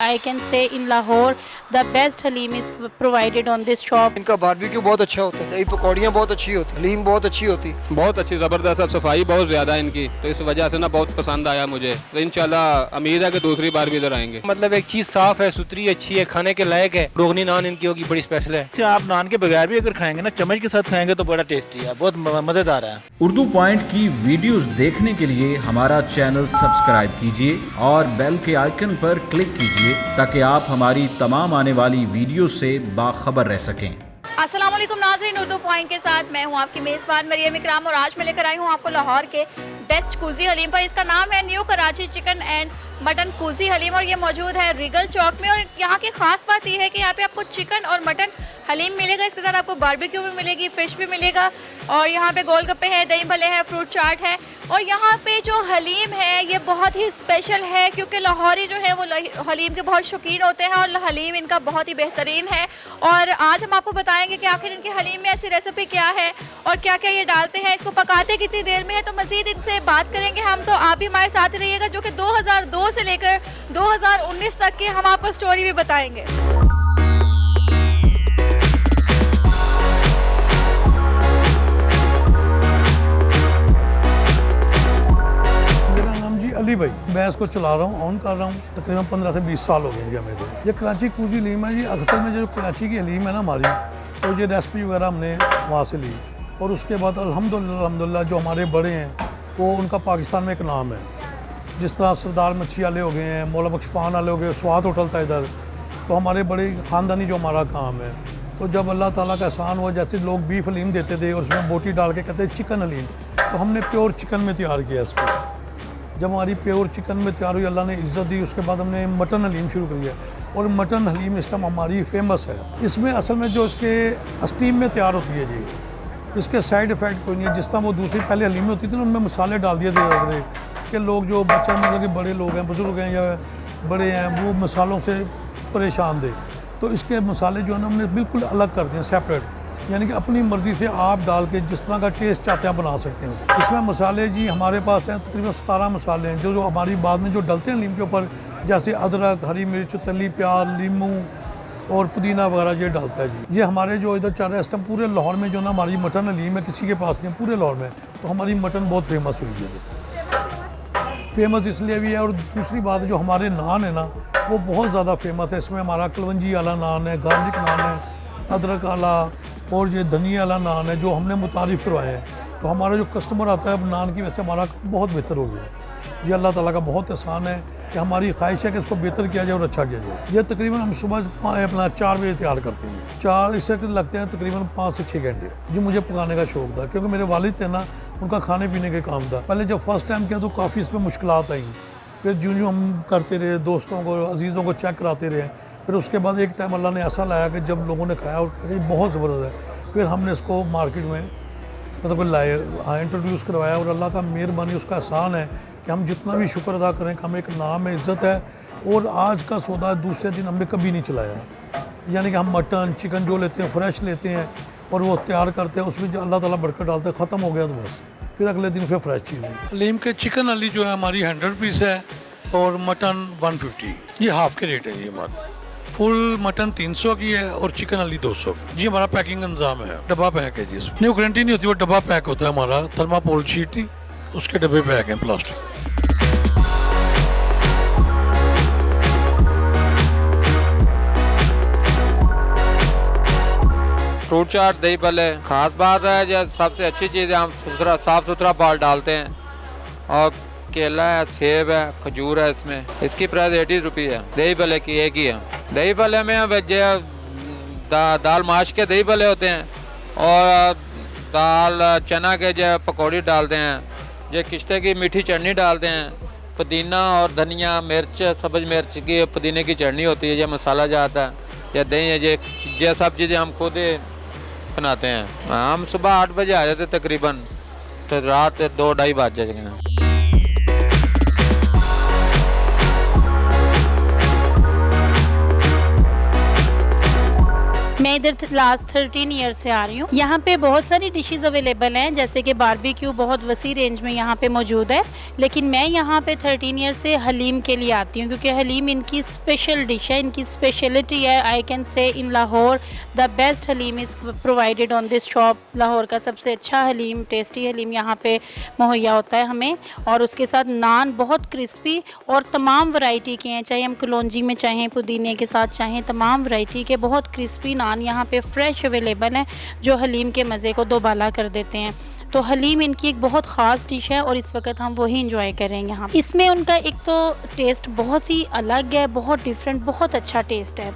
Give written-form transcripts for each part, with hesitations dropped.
I can say in Lahore, the best halim is provided on this shop. इनका barbecue बहुत अच्छा होता है, दही पकौड़ियाँ बहुत अच्छी होती है, हलीम बहुत अच्छी होती है। बहुत अच्छी ज़बरदस्त, अब सफाई बहुत ज़्यादा है इनकी, तो इस वजह से ना बहुत पसंद आया मुझे। तो इंशाल्लाह उम्मीद है कि दूसरी बार भी इधर आएंगे। मतलब एक चीज़ साफ़ है, सुथरी, अच्छी है, खाने के लायक है। रोगनी नान इनकी होगी बड़ी स्पेशल है। आप नान के बगैर भी अगर खाएंगे ना, चम्मच के साथ खाएंगे तो बड़ा टेस्टी है, बहुत मज़ेदार है। उर्दू पॉइंट की वीडियोस देखने के लिए हमारा चैनल सब्सक्राइब कीजिए और बेल के आइकन पर क्लिक कीजिए ताकि आप हमारी तमाम आने वाली वीडियो से बाखबर रह सकें। अस्सलाम वालेकुम नाज़रीन, उर्दू पॉइंट के साथ मैं हूं आपकी मेज़बान मरियम इकराम और आज मैं लेकर आई हूं आपको लाहौर के बेस्ट कुजी हलीम पर। इसका नाम है new Karachi chicken and mutton कुजी हलीम और ये मौजूद है रिगल चौक में। और यहाँ की ख़ास बात यह है कि यहाँ पे आपको चिकन और मटन हलीम मिलेगा, इसके साथ आपको बारबेक्यू भी मिलेगी, फ़िश भी मिलेगा और यहाँ पे गोलगप्पे हैं, दही भल्ले हैं, फ्रूट चाट है। और यहाँ पे जो हलीम है ये बहुत ही स्पेशल है क्योंकि लाहौरी जो है वो हलीम के बहुत शौकीन होते हैं और हलीम इनका बहुत ही बेहतरीन है। और आज हम आपको बताएंगे कि आखिर इनके हलीम में ऐसी रेसिपी क्या है और क्या क्या ये डालते हैं, इसको पकाते कितनी देर में है। तो मज़ीद इनसे बात करेंगे हम, तो आप भी हमारे साथ रहिएगा जो कि 2002 से लेकर 2019 तक की हम आपको स्टोरी भी बताएंगे। अली भाई, मैं इसको चला रहा हूँ, ऑन कर रहा हूँ। तकरीबन 15 से 20 साल हो गए हैं मेरे। ये कराची कुजी हलीम है जी। अक्सर में जो कराची की हलीम है ना हमारी, तो ये रेसिपी वगैरह हमने वहाँ से ली और उसके बाद अल्हम्दुलिल्लाह जो हमारे बड़े हैं वो उनका पाकिस्तान में एक नाम है। जिस तरह सरदार मच्छी वाले हो गए हैं, मौला बख्श पान वाले हो गए, स्वाद होटल था इधर, तो हमारे बड़े ख़ानदानी जो हमारा काम है। तो जब अल्लाह ताला का एहसान हुआ, जैसे लोग बीफ हलीम देते थे और उसमें बोटी डाल के कहते चिकन हलीम, तो हमने प्योर चिकन में तैयार किया इसको। जब हमारी प्योर चिकन में तैयार हुई, अल्लाह ने इज़्ज़त दी, उसके बाद हमने मटन हलीम शुरू किया और मटन हलीम इस टाइम हमारी फेमस है। इसमें असल में जो इसके स्टीम में तैयार होती है जी, इसके साइड इफ़ेक्ट कोई नहीं है। जिस तरह वो दूसरी पहले हलीमें होती थी ना, उनमें मसाले डाल दिए थे कि लोग जो बच्चे मतलब कि बड़े लोग हैं, बुज़ुर्ग हैं या बड़े हैं, वो मसालों से परेशान थे। तो इसके मसाले जो है ना हमने बिल्कुल अलग कर दिए, सेपरेट, यानी कि अपनी मर्ज़ी से आप डाल के जिस तरह का टेस्ट चाहते हैं बना सकते हैं। इसमें मसाले जी हमारे पास हैं तकरीबन 17 मसाले हैं जो हमारी बाद में जो डलते हैं हलीम के ऊपर, जैसे अदरक, हरी मिर्च, तली प्याज, नींबू और पुदीना वगैरह ये डालता है जी। ये हमारे जो इधर चल रहा है इस टाइम पूरे लाहौर में जो ना हमारी मटन हलीम है, किसी के पास नहीं, पूरे लाहौर में। तो हमारी मटन बहुत फेमस हुई है। फेमस इसलिए भी है और दूसरी बात जो हमारे नान है ना वो बहुत ज़्यादा फेमस है। इसमें हमारा कलवंजी वाला नान है, गार्लिक नान है, अदरक वाला और ये धनिया वाला नान है जो हमने मुतारिफ़ करवाए हैं। तो हमारा जो कस्टमर आता है अब नान की वजह से हमारा बहुत बेहतर हो गया है। ये अल्लाह ताला का बहुत एहसान है कि हमारी ख्वाहिश है कि इसको बेहतर किया जाए और अच्छा किया जाए। ये तकरीबन हम सुबह अपना 4 बजे तैयार करते हैं। 4 इससे लगते हैं तकरीबन 5 से 6 घंटे। जी मुझे पकाने का शौक़ था क्योंकि मेरे वालिद थे ना, उनका खाने पीने का काम था। पहले जब फर्स्ट टाइम किया तो काफ़ी इसमें मुश्किलात आई, फिर जो हम करते रहे, दोस्तों को, अजीज़ों को चेक कराते रहे। फिर उसके बाद एक टाइम अल्लाह ने ऐसा लाया कि जब लोगों ने खाया और कहा बहुत ज़बरदस्त है, फिर हमने इसको मार्केट में मतलब लाए, इंट्रोड्यूस करवाया। और अल्लाह का मेहरबानी, उसका एहसान है कि हम जितना भी शुक्र अदा करें कि हमें एक नाम है, इज़्ज़त है। और आज का सौदा दूसरे दिन हमने कभी नहीं चलाया, यानी कि हम मटन चिकन जो लेते हैं फ्रेश लेते हैं और वो तैयार करते हैं, उसमें जो अल्लाह ताला बरकत डालते हैं, ख़त्म हो गया तो बस फिर अगले दिन फिर फ्रेश चीज़ है। हलीम के चिकन अली जो है हमारी 100 पीस है और मटन 150, ये हाफ़ के रेट है। ये हमारा फुल मटन 300 की है और चिकन अली 200। जी हमारा पैकिंग का इंतजाम है, डब्बा पैक है जी। इसमें नहीं गारंटी नहीं होती, वो डब्बा पैक होता है हमारा, थर्माकोल शीट ही उसके डब्बे पैक हैं प्लास्टिक। फ्रूट चाट, दही भल्ले, खास बात है जो सबसे अच्छी चीज़ है, हम साफ़ सुथरा बाल डालते हैं और केला है, सेब है, खजूर है। इसमें इसकी प्राइस 80 रुपये है। दही भल्ले की एक ही है। दही भल्ले में दाल माश के दही भल्ले होते हैं और दाल चना के जो पकौड़ी डालते हैं, जो किश्ते की मीठी चटनी डालते हैं, पुदीना और धनिया, मिर्च, सब्ज़ मिर्च की पुदीने की चटनी होती है, ये मसाला जाता है, या दही है, ये सब चीज़ें हम खुद बनाते हैं। हम सुबह 8 बजे आ जाते तकरीबन, तो रात 2-2:30 बज जाएंगे। मैं इधर लास्ट 13 ईयर से आ रही हूँ। यहाँ पे बहुत सारी डिशेस अवेलेबल हैं, जैसे कि बारबेक्यू बहुत वसी रेंज में यहाँ पे मौजूद है, लेकिन मैं यहाँ पे 13 ईयर से हलीम के लिए आती हूँ, क्योंकि हलीम इनकी स्पेशल डिश है, इनकी स्पेशलिटी है। I can say in Lahore the best haleem is provided on this shop. Lahore का सबसे अच्छा हलीम, टेस्टी हलीम यहाँ पे मुहैया होता है हमें, और उसके साथ नान बहुत क्रिस्पी और तमाम वैरायटी के हैं, चाहे हम कलौंजी में चाहें, पुदीने के साथ चाहें, तमाम वैरायटी के बहुत क्रिस्पी नान यहाँ पे फ्रेश अवेलेबल हैं, जो हलीम के मज़े को दोबाला कर देते हैं। तो हलीम इनकी एक बहुत ख़ास डिश है और इस वक्त हम वही इंजॉय करेंगे। यहाँ इसमें उनका एक तो टेस्ट बहुत ही अलग है, बहुत डिफरेंट, बहुत अच्छा टेस्ट है,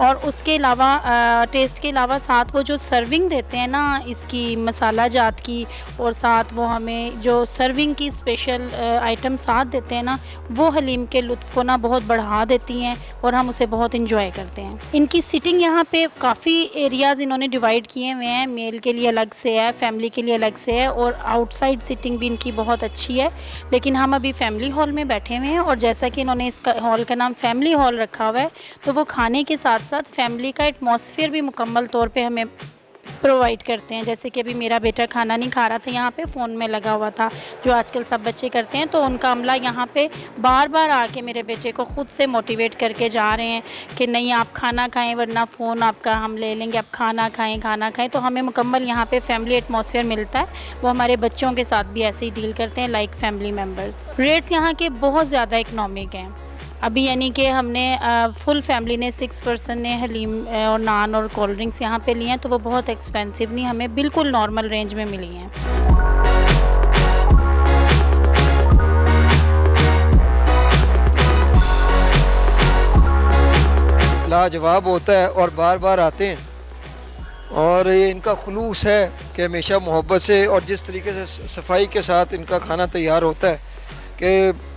और उसके अलावा टेस्ट के अलावा साथ वो जो सर्विंग देते हैं ना इसकी मसाला जात की, और साथ वो हमें जो सर्विंग की स्पेशल आइटम साथ देते हैं ना, वो हलीम के लुत्फ़ को ना बहुत बढ़ा देती हैं और हम उसे बहुत इंजॉय करते हैं। इनकी सिटिंग यहाँ पे काफ़ी एरियाज़ इन्होंने डिवाइड किए हुए हैं, मेल के लिए अलग से है, फैमिली के लिए अलग से है, और आउटसाइड सिटिंग भी इनकी बहुत अच्छी है। लेकिन हम अभी फैमिली हॉल में बैठे हुए हैं, और जैसा कि इन्होंने इस हॉल का नाम फैमिली हॉल रखा हुआ है, तो वो खाने के साथ साथ फैमिली का एटमॉस्फेयर भी मुकम्मल तौर पे हमें प्रोवाइड करते हैं। जैसे कि अभी मेरा बेटा खाना नहीं खा रहा था, यहाँ पे फ़ोन में लगा हुआ था, जो आजकल सब बच्चे करते हैं, तो उनका अमला यहाँ पे बार बार आके मेरे बेटे को ख़ुद से मोटिवेट करके जा रहे हैं कि नहीं आप खाना खाएं वरना फ़ोन आपका हम ले लेंगे, आप खाना खाएं, खाना खाएं। तो हमें मुकम्मल यहाँ पे फैमिली एटमॉस्फेयर मिलता है। वो हमारे बच्चों के साथ भी ऐसे ही डील करते हैं लाइक फैमिली मेम्बर्स। रेट्स यहाँ के बहुत ज़्यादा इकनॉमिक हैं। अभी यानी कि हमने फुल फैमिली ने 6 पर्सन ने हलीम और नान और कोल्ड ड्रिंक्स यहाँ पे लिए हैं, तो वो बहुत एक्सपेंसिव नहीं, हमें बिल्कुल नॉर्मल रेंज में मिली हैं। लाजवाब होता है और बार बार आते हैं, और ये इनका खुलूस है कि हमेशा मोहब्बत से और जिस तरीके से सफाई के साथ इनका खाना तैयार होता है कि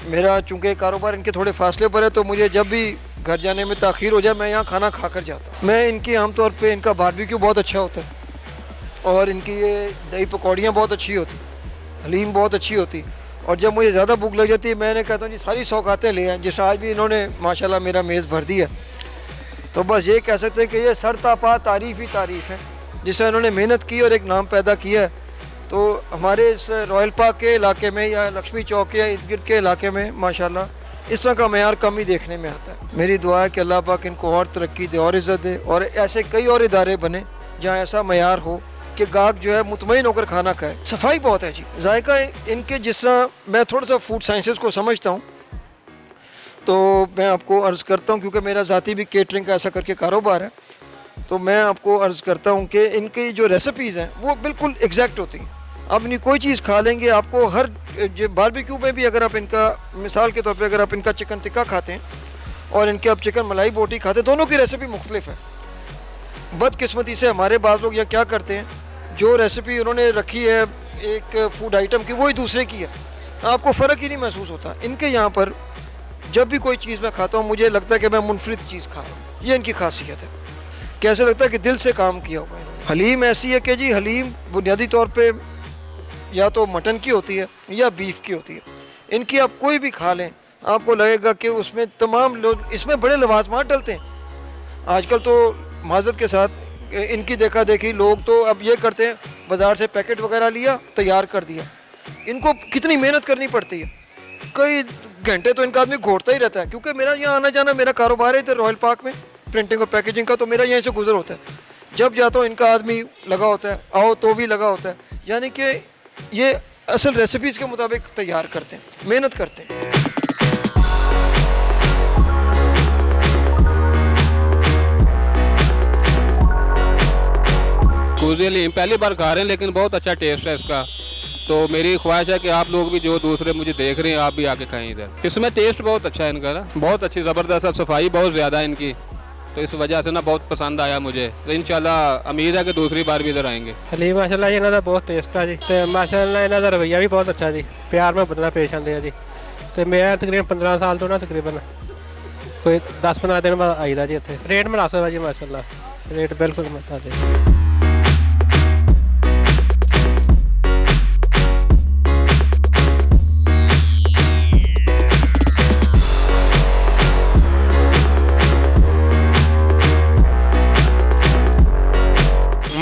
मेरा चूँकि कारोबार इनके थोड़े फासले पर है, तो मुझे जब भी घर जाने में ताख़ीर हो जाए मैं यहाँ खाना खा कर जाता हूँ। मैं इनकी आमतौर पे इनका बारबेक्यू बहुत अच्छा होता है, और इनकी ये दही पकौड़ियाँ बहुत अच्छी होती, हलीम बहुत अच्छी होती, और जब मुझे ज़्यादा भूख लग जाती है मैंने कहता हूँ जी सारी सौगातें ले आएँ, जिस आज भी इन्होंने माशाल्लाह मेरा मेज़ भर दिया। तो बस ये कह सकते हैं कि ये सरतापा तारीफ़ ही तारीफ़ है, जिससे इन्होंने मेहनत की और एक नाम पैदा किया है। तो हमारे इस रॉयल पार्क के इलाके में या लक्ष्मी चौक या इर्द गिर्द के इलाके में माशाल्लाह इस तरह का मयार कम ही देखने में आता है। मेरी दुआ है कि अल्लाह पाक इनको और तरक्की दे और इज़्ज़त दे, और ऐसे कई और इदारे बने जहाँ ऐसा मयार हो कि गाहक जो है मुतमईन होकर खाना खाए। सफाई बहुत है जी, जायका इनके जिस तरह मैं थोड़ा सा फूड साइंसेस को समझता हूँ, तो मैं आपको अर्ज़ करता हूँ, क्योंकि मेरा ज़ाती भी केटरिंग का ऐसा करके कारोबार है, तो मैं आपको अर्ज़ करता हूँ कि इनकी जो रेसिपीज़ हैं वो बिल्कुल एग्जैक्ट होती हैं। आप इनकी कोई चीज़ खा लेंगे, आपको हर जो बारबेक्यू में भी अगर आप इनका मिसाल के तौर पे अगर आप इनका चिकन टिक्का खाते हैं और इनके आप चिकन मलाई बोटी खाते हैं, दोनों की रेसिपी मुख्तलिफ है। बदकिस्मती से हमारे बाज़ लोग यह क्या करते हैं, जो रेसिपी उन्होंने रखी है एक फूड आइटम की वही दूसरे की है, आपको फ़र्क ही नहीं महसूस होता। इनके यहाँ पर जब भी कोई चीज़ मैं खाता हूँ मुझे लगता है कि मैं मुनफरिद चीज़ खा रहा हूँ, ये इनकी खासियत है। कैसे लगता है कि दिल से काम किया हुआ है। हलीम ऐसी है कि जी हलीम बुनियादी तौर पे या तो मटन की होती है या बीफ की होती है। इनकी आप कोई भी खा लें आपको लगेगा कि उसमें तमाम लोग इसमें बड़े लवाजमात डलते हैं। आजकल तो माजरत के साथ इनकी देखा देखी लोग तो अब ये करते हैं, बाज़ार से पैकेट वगैरह लिया तैयार कर दिया। इनको कितनी मेहनत करनी पड़ती है, कई घंटे तो इनका आदमी घोटता ही रहता है। क्योंकि मेरा यहाँ आना जाना, मेरा कारोबार है इधर रॉयल पार्क में प्रिंटिंग और पैकेजिंग का, तो मेरा यहीं से गुजर होता है। जब जाता हूँ इनका आदमी लगा होता है, आओ तो भी लगा होता है। यानी कि ये असल रेसिपीज़ के मुताबिक तैयार करते हैं, मेहनत करते हैं। कुज़ी हलीम पहली बार खा रहे हैं, लेकिन बहुत अच्छा टेस्ट है इसका। तो मेरी ख्वाहिश है कि आप लोग भी जो दूसरे मुझे देख रहे हैं आप भी आके खाएं इधर। इसमें टेस्ट बहुत अच्छा है इनका ना, बहुत अच्छी ज़बरदस्त, सफाई बहुत ज़्यादा है इनकी, तो इस वजह से ना बहुत पसंद आया मुझे। तो इंशाल्लाह उम्मीद है कि दूसरी बार भी इधर आएंगे। हलीम माशाल्लाह इन्हों का बहुत टेस्ट है जी, तो माशाल्लाह इन्हों का रवैया भी बहुत अच्छा जी, प्यार में बंदा पेश आते हैं जी। तो मैं तकरीबन 15 साल तो ना तकरीबन कोई 10-15 दिन बाद आई दा जी इतने। रेट मुनासिब है जी माशाल्लाह, रेट बिल्कुल मुनासिब।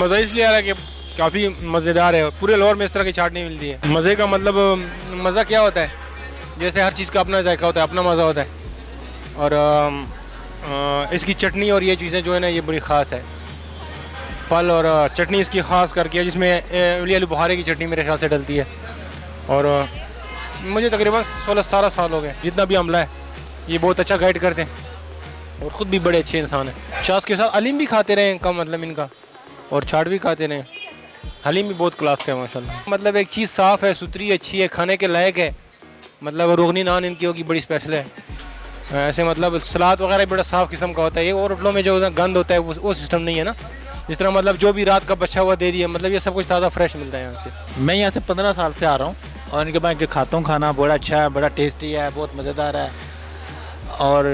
मज़ा इसलिए आ रहा है कि काफ़ी मज़ेदार है। पूरे लाहौर में इस तरह की चाट नहीं मिलती है। मज़े का मतलब मज़ा क्या होता है, जैसे हर चीज़ का अपना जायका होता है, अपना मज़ा होता है। और इसकी चटनी और ये चीज़ें जो है ना, ये बड़ी ख़ास है। फल और चटनी इसकी ख़ास करके है, जिसमें अली आलू बुखारे की चटनी मेरे ख्याल से डलती है। और मुझे तकरीबन 16-17 साल हो गए। जितना भी अमला है ये बहुत अच्छा गाइड करते हैं और ख़ुद भी बड़े अच्छे इंसान हैं। शास के साथ हलीम भी खाते रहे इनका मतलब इनका, और चाट भी खाते रहे। हलीम भी बहुत क्लास का है माशाल्लाह। मतलब एक चीज़ साफ़ है, सुथरी, अच्छी है, खाने के लायक है। मतलब रोगनी नान इनकी होगी बड़ी स्पेशल है। ऐसे मतलब सलाद वगैरह बड़ा साफ़ किस्म का होता है। ये और होटलों में जो गंद होता है वो सिस्टम नहीं है ना। जिस तरह मतलब जो भी रात का बचा हुआ दे दिया, मतलब ये सब कुछ ताज़ा फ्रेश मिलता है यहाँ से। मैं यहाँ से 15 साल से आ रहा हूँ और इनके बैंक खाता हूँ। खाना बड़ा अच्छा है, बड़ा टेस्टी है, बहुत मज़ेदार है और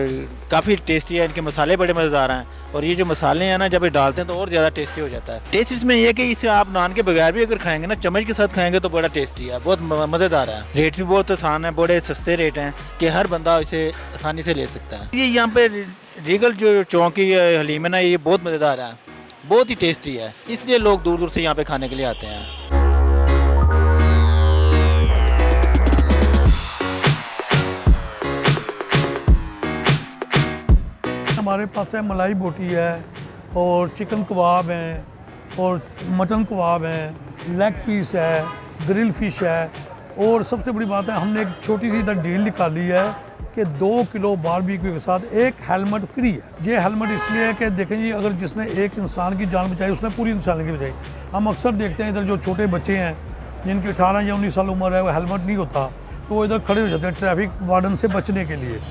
काफ़ी टेस्टी है। इनके मसाले बड़े मज़ेदार हैं और ये जो मसाले हैं ना, जब ये डालते हैं तो और ज़्यादा टेस्टी हो जाता है। टेस्ट इसमें ये है कि इसे आप नान के बगैर भी अगर खाएंगे ना, चम्मच के साथ खाएंगे तो बड़ा टेस्टी है, बहुत मज़ेदार है। रेट भी बहुत आसान है, बड़े सस्ते रेट हैं कि हर बंदा इसे आसानी से ले सकता है। ये यहाँ पे रीगल जो चौक की हलीम है ना, ये बहुत मज़ेदार है, बहुत ही टेस्टी है, इसलिए लोग दूर दूर से यहाँ पे खाने के लिए आते हैं। हमारे पास है मलाई बोटी है और चिकन कबाब हैं और मटन कबाब हैं, लेग पीस है, ग्रिल फिश है। और सबसे बड़ी बात है, हमने एक छोटी सी इधर डील निकाली है कि 2 किलो बारबेक्यू के साथ एक हेलमेट फ्री है। ये हेलमेट इसलिए है कि देखें जी, अगर जिसने एक इंसान की जान बचाई उसने पूरी इंसान की बचाई। हम अक्सर देखते हैं इधर जो छोटे बच्चे हैं जिनकी 18 या 19 साल उम्र है, वो हेलमेट नहीं होता तो वो इधर खड़े हो जाते हैं ट्रैफिक वार्डन से बचने के लिए।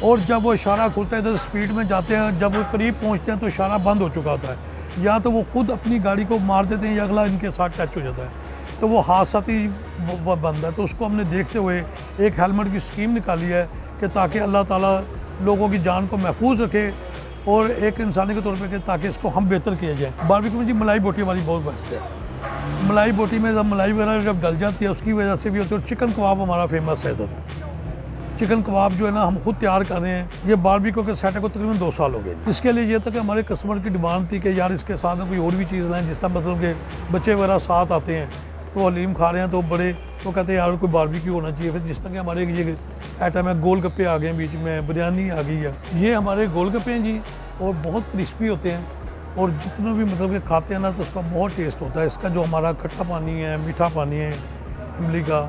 और जब वो इशारा खुलता है, इधर स्पीड में जाते हैं, जब वो करीब पहुंचते हैं तो इशारा बंद हो चुका होता है, या तो वो खुद अपनी गाड़ी को मार देते हैं या अगला इनके साथ टच हो जाता है, तो वो हादसाती बंद है। तो उसको हमने देखते हुए एक हेलमेट की स्कीम निकाली है कि ताकि अल्लाह ताला लोगों की जान को महफूज रखे और एक इंसानी के तौर पे कि ताकि इसको हम बेहतर किया जाए। बारबेक्यू में जी मलाई बोटी हमारी बहुत बेस्ट है। मलाई बोटी में जब मलाई वगैरह जब डल जाती है उसकी वजह से भी होती है। और चिकन कबाब हमारा फेमस है इधर। चिकन कबाब जो है ना, हम खुद तैयार कर रहे हैं। ये बारबेक्यू के सेट को तकरीबन 2 साल हो गए। इसके लिए ये था कि हमारे कस्टमर की डिमांड थी कि यार इसके साथ में कोई और भी चीज़ लाएँ, जिस तरह मतलब कि बच्चे वगैरह साथ आते हैं तो हलीम खा रहे हैं तो बड़े तो कहते हैं यार कोई बारबेक्यू होना चाहिए। फिर जिस तरह के हमारे ये आइटम है, गोलगप्पे आ गए, बीच में बिरयानी आ गई है। ये हमारे गोलगप्पे हैं जी, और बहुत क्रिस्पी होते हैं और जितने भी मतलब कि खाते हैं ना तो उसका बहुत टेस्ट होता है। इसका जो हमारा खट्टा पानी है, मीठा पानी है इमली का,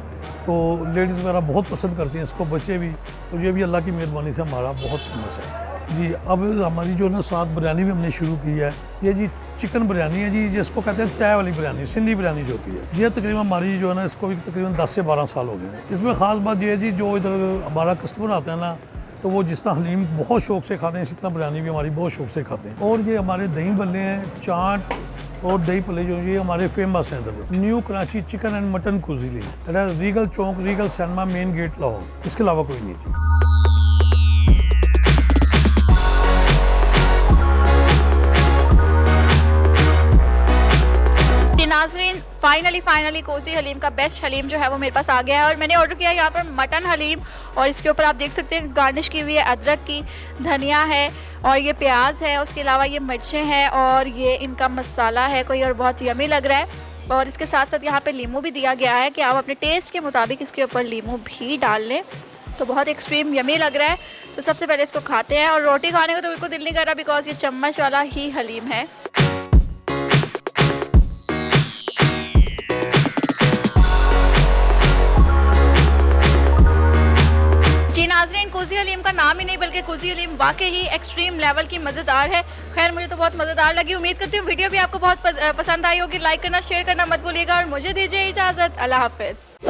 तो लेडीज़ वगैरह बहुत पसंद करती हैं इसको, बच्चे भी। तो ये भी अल्लाह की मेहरबानी से हमारा बहुत फेमस है जी। अब हमारी जो ना साथ बिरयानी भी हमने शुरू की है। ये जी चिकन बिरयानी है जी, जिसको कहते हैं तय वाली बिरयानी, सिंधी बिरयानी जो होती है। ये तकरीबन हमारी जो है ना, इसको भी तकरीबन 10 से 12 साल हो गए हैं। इसमें ख़ास बात ये है जी, जो इधर हमारा कस्टमर आता है ना, तो वो जिस तरह हलीम बहुत शौक़ से खाते हैं, इसी तरह बिरयानी भी हमारी बहुत शौक़ से खाते हैं। और ये हमारे दही भल्ले हैं, चाट और दही भल्ले जो ये हमारे फेमस हैं इधर। New Karachi chicken and mutton कुजीली, regal Chowk, regal cinema, main gate Lahore. इसके अलावा कोई नहीं थी। नाज़रीन, फाइनली कोसी हलीम का बेस्ट हलीम जो है वो मेरे पास आ गया है और मैंने ऑर्डर किया यहाँ पर मटन हलीम। और इसके ऊपर आप देख सकते हैं गार्निश की हुई है अदरक की, धनिया है और ये प्याज है, उसके अलावा ये मिर्चें हैं और ये इनका मसाला है कोई, और बहुत यमी लग रहा है। और इसके साथ साथ यहाँ पे लीमू भी दिया गया है कि आप अपने टेस्ट के मुताबिक इसके ऊपर लीमू भी डाल लें। तो बहुत एक्सट्रीम यमी लग रहा है। तो सबसे पहले इसको खाते हैं, और रोटी खाने को तो बिल्कुल दिल नहीं कर रहा बिकॉज ये चम्मच वाला ही हलीम है। नाज़रीन, कुजी हलीम का नाम ही नहीं बल्कि कुजी हलीम वाकई ही एक्सट्रीम लेवल की मज़ेदार है। खैर मुझे तो बहुत मज़ेदार लगी। उम्मीद करती हूँ वीडियो भी आपको बहुत पसंद आई होगी। लाइक करना, शेयर करना मत भूलिएगा और मुझे दीजिए इजाज़त। अल्लाह हाफ़िज़।